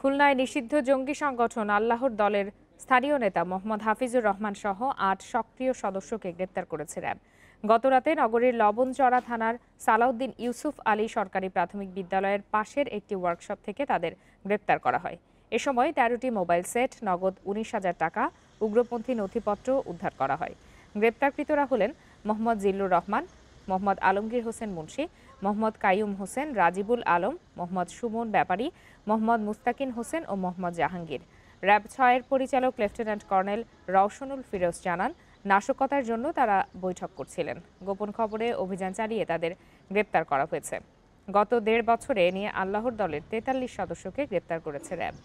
খুলনায় নিষিদ্ধ জঙ্গি সংগঠন আল্লাহর দলের স্থানীয় নেতা মোহাম্মদ হাফিজুর রহমান সহ ৮ সক্রিয় সদস্যকে গ্রেপ্তার করেছে র্যাব। গতরাতে নগরীর লবণচড়া থানার সালাউদ্দিন ইউসুফ আলী সরকারি প্রাথমিক বিদ্যালয়ের পাশের একটি ওয়ার্কশপ থেকে তাদের গ্রেপ্তার করা হয়। এ সময় ১৩টি মোবাইল সেট, নগদ ১৯,০০০ টাকা, উগ্রপন্থী নথিপত্র উদ্ধার করা হয়। গ্রেপ্তারকৃতরা হলেন মোহাম্মদ জিল্লুর রহমান, মোহাম্মদ আলমগীর হোসেন মুন্সি, মোহাম্মদ কাইয়ুম হোসেন, রাজিবুল আলম, মোহাম্মদ সুমন ব্যাপারী, মোহাম্মদ মুস্তাকিন হোসেন ও মোহাম্মদ জাহাঙ্গীর। র্যাব ৬-এর পরিচালক লেফটেন্যান্ট কর্নেল রওশনুল ফিরোজ জানান, নাশকতার জন্য তারা বৈঠক করছিলেন। গোপন খবরে অভিযান চালিয়ে তাদের গ্রেপ্তার করা হয়েছে। গত ১.৫ বছরে নিয়ে আল্লাহর দলের ৪৩ সদস্যকে গ্রেপ্তার করেছে র্যাব।